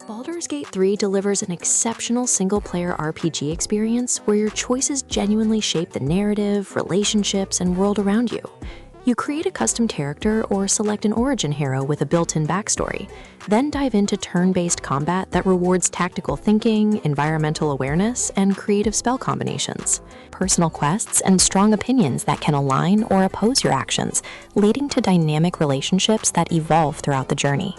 Baldur's Gate 3 delivers an exceptional single-player RPG experience where your choices genuinely shape the narrative, relationships, and world around you. You create a custom character or select an origin hero with a built-in backstory, then dive into turn-based combat that rewards tactical thinking, environmental awareness, and creative spell combinations. Personal quests and strong opinions that can align or oppose your actions, leading to dynamic relationships that evolve throughout the journey.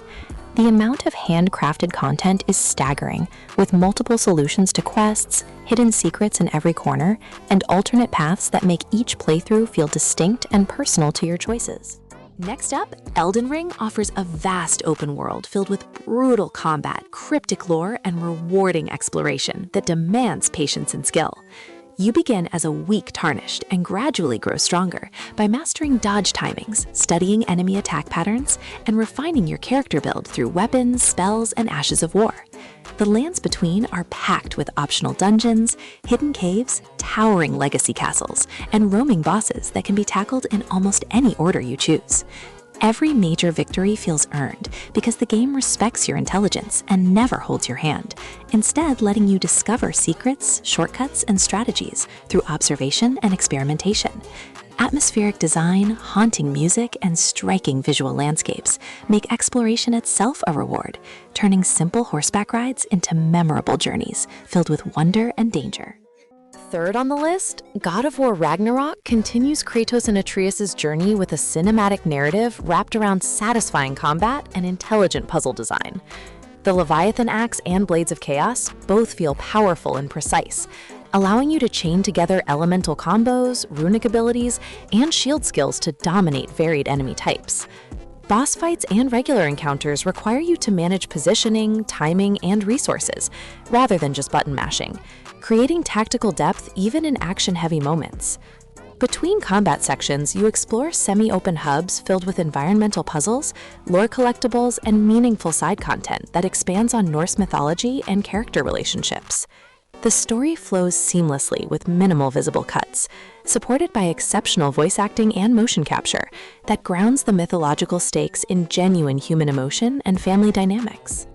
The amount of handcrafted content is staggering, with multiple solutions to quests, hidden secrets in every corner, and alternate paths that make each playthrough feel distinct and personal to your choices. Next up, Elden Ring offers a vast open world filled with brutal combat, cryptic lore, and rewarding exploration that demands patience and skill. You begin as a weak Tarnished and gradually grow stronger by mastering dodge timings, studying enemy attack patterns, and refining your character build through weapons, spells, and ashes of war. The lands between are packed with optional dungeons, hidden caves, towering legacy castles, and roaming bosses that can be tackled in almost any order you choose. Every major victory feels earned because the game respects your intelligence and never holds your hand, instead letting you discover secrets, shortcuts, and strategies through observation and experimentation. Atmospheric design, haunting music, and striking visual landscapes make exploration itself a reward, turning simple horseback rides into memorable journeys filled with wonder and danger. Third on the list, God of War Ragnarok continues Kratos and Atreus' journey with a cinematic narrative wrapped around satisfying combat and intelligent puzzle design. The Leviathan Axe and Blades of Chaos both feel powerful and precise, allowing you to chain together elemental combos, runic abilities, and shield skills to dominate varied enemy types. Boss fights and regular encounters require you to manage positioning, timing, and resources, rather than just button mashing, creating tactical depth even in action-heavy moments. Between combat sections, you explore semi-open hubs filled with environmental puzzles, lore collectibles, and meaningful side content that expands on Norse mythology and character relationships. The story flows seamlessly with minimal visible cuts, supported by exceptional voice acting and motion capture that grounds the mythological stakes in genuine human emotion and family dynamics.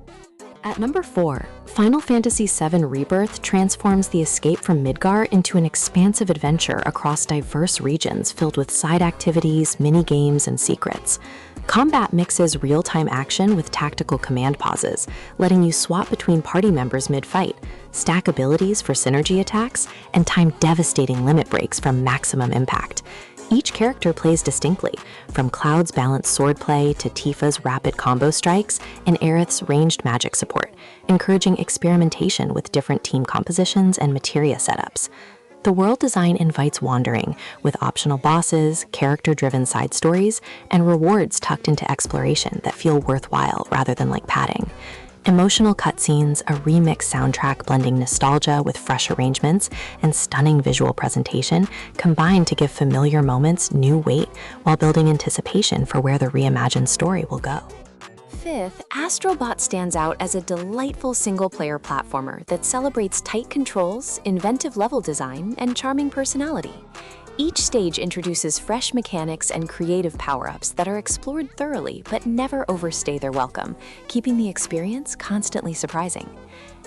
At number 4, Final Fantasy VII Rebirth transforms the escape from Midgar into an expansive adventure across diverse regions filled with side activities, mini-games, and secrets. Combat mixes real-time action with tactical command pauses, letting you swap between party members mid-fight, stack abilities for synergy attacks, and time devastating limit breaks for maximum impact. Each character plays distinctly, from Cloud's balanced swordplay to Tifa's rapid combo strikes and Aerith's ranged magic support, encouraging experimentation with different team compositions and materia setups. The world design invites wandering, with optional bosses, character-driven side stories, and rewards tucked into exploration that feel worthwhile rather than like padding. Emotional cutscenes, a remixed soundtrack blending nostalgia with fresh arrangements, and stunning visual presentation combine to give familiar moments new weight while building anticipation for where the reimagined story will go. Fifth, Astro Bot stands out as a delightful single-player platformer that celebrates tight controls, inventive level design, and charming personality. Each stage introduces fresh mechanics and creative power-ups that are explored thoroughly but never overstay their welcome, keeping the experience constantly surprising.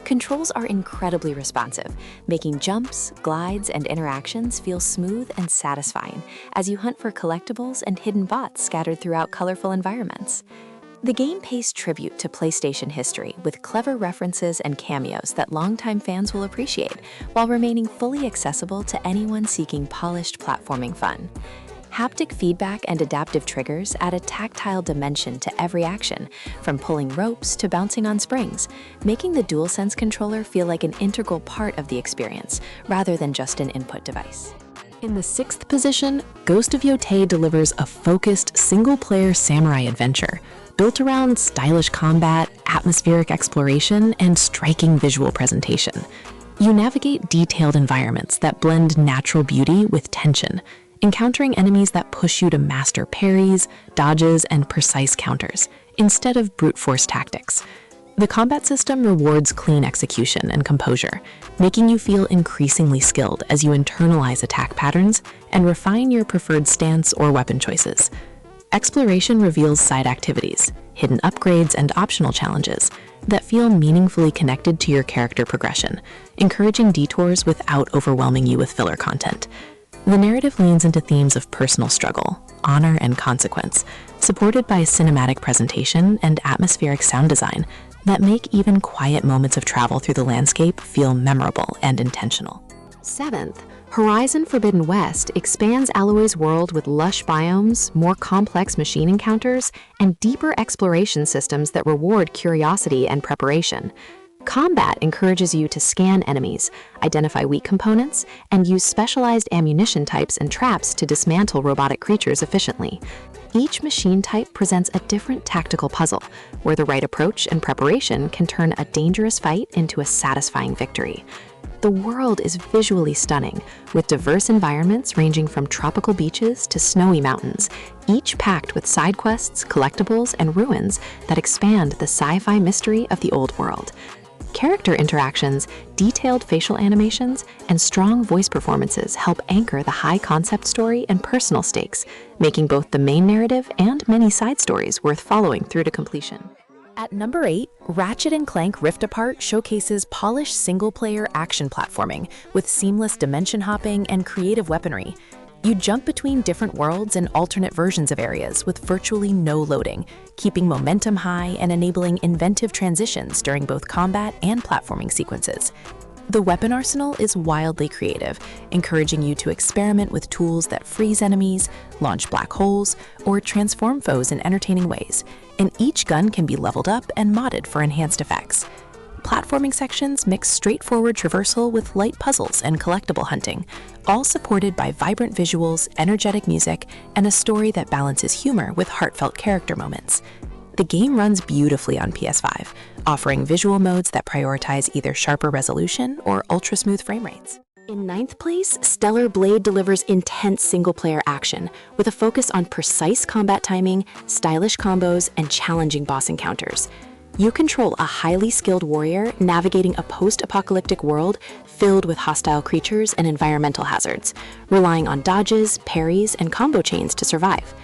Controls are incredibly responsive, making jumps, glides, and interactions feel smooth and satisfying as you hunt for collectibles and hidden bots scattered throughout colorful environments. The game pays tribute to PlayStation history with clever references and cameos that longtime fans will appreciate, while remaining fully accessible to anyone seeking polished platforming fun. Haptic feedback and adaptive triggers add a tactile dimension to every action, from pulling ropes to bouncing on springs, making the DualSense controller feel like an integral part of the experience, rather than just an input device. In the 6th position, Ghost of Yotei delivers a focused, single-player samurai adventure, built around stylish combat, atmospheric exploration, and striking visual presentation. You navigate detailed environments that blend natural beauty with tension, encountering enemies that push you to master parries, dodges, and precise counters, instead of brute force tactics. The combat system rewards clean execution and composure, making you feel increasingly skilled as you internalize attack patterns and refine your preferred stance or weapon choices. Exploration reveals side activities, hidden upgrades, and optional challenges that feel meaningfully connected to your character progression, encouraging detours without overwhelming you with filler content. The narrative leans into themes of personal struggle, honor, and consequence, supported by cinematic presentation and atmospheric sound design that make even quiet moments of travel through the landscape feel memorable and intentional. 7th, Horizon Forbidden West expands Aloy's world with lush biomes, more complex machine encounters, and deeper exploration systems that reward curiosity and preparation. Combat encourages you to scan enemies, identify weak components, and use specialized ammunition types and traps to dismantle robotic creatures efficiently. Each machine type presents a different tactical puzzle, where the right approach and preparation can turn a dangerous fight into a satisfying victory. The world is visually stunning, with diverse environments ranging from tropical beaches to snowy mountains, each packed with side quests, collectibles, and ruins that expand the sci-fi mystery of the old world. Character interactions, detailed facial animations, and strong voice performances help anchor the high-concept story and personal stakes, making both the main narrative and many side stories worth following through to completion. At number 8, Ratchet and Clank Rift Apart showcases polished single-player action platforming with seamless dimension hopping and creative weaponry. You jump between different worlds and alternate versions of areas with virtually no loading, keeping momentum high and enabling inventive transitions during both combat and platforming sequences. The weapon arsenal is wildly creative, encouraging you to experiment with tools that freeze enemies, launch black holes, or transform foes in entertaining ways, and each gun can be leveled up and modded for enhanced effects. Platforming sections mix straightforward traversal with light puzzles and collectible hunting, all supported by vibrant visuals, energetic music, and a story that balances humor with heartfelt character moments. The game runs beautifully on PS5, offering visual modes that prioritize either sharper resolution or ultra-smooth frame rates. In 9th place, Stellar Blade delivers intense single-player action with a focus on precise combat timing, stylish combos, and challenging boss encounters. You control a highly skilled warrior navigating a post-apocalyptic world filled with hostile creatures and environmental hazards, relying on dodges, parries, and combo chains to survive.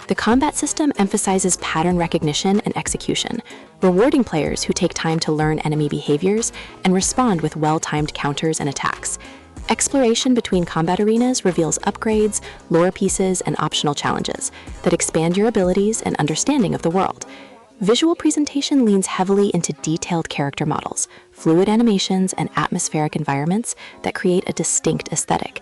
The combat system emphasizes pattern recognition and execution, rewarding players who take time to learn enemy behaviors and respond with well-timed counters and attacks. Exploration between combat arenas reveals upgrades, lore pieces, and optional challenges that expand your abilities and understanding of the world. Visual presentation leans heavily into detailed character models, fluid animations, and atmospheric environments that create a distinct aesthetic.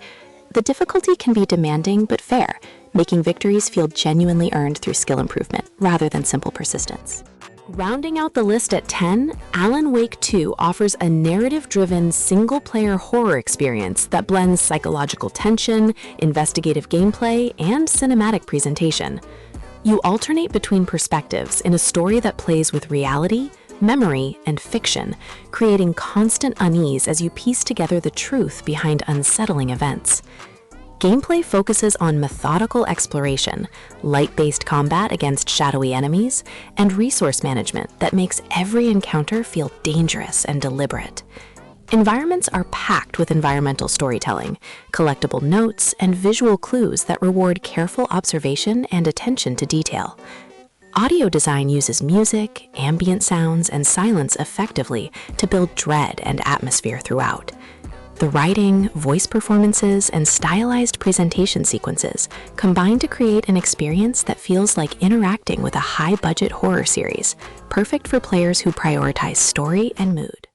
The difficulty can be demanding but fair, making victories feel genuinely earned through skill improvement rather than simple persistence. Rounding out the list at 10, Alan Wake 2 offers a narrative-driven, single-player horror experience that blends psychological tension, investigative gameplay, and cinematic presentation. You alternate between perspectives in a story that plays with reality, memory, and fiction, creating constant unease as you piece together the truth behind unsettling events. Gameplay focuses on methodical exploration, light-based combat against shadowy enemies, and resource management that makes every encounter feel dangerous and deliberate. Environments are packed with environmental storytelling, collectible notes, and visual clues that reward careful observation and attention to detail. Audio design uses music, ambient sounds, and silence effectively to build dread and atmosphere throughout. The writing, voice performances, and stylized presentation sequences combine to create an experience that feels like interacting with a high-budget horror series, perfect for players who prioritize story and mood.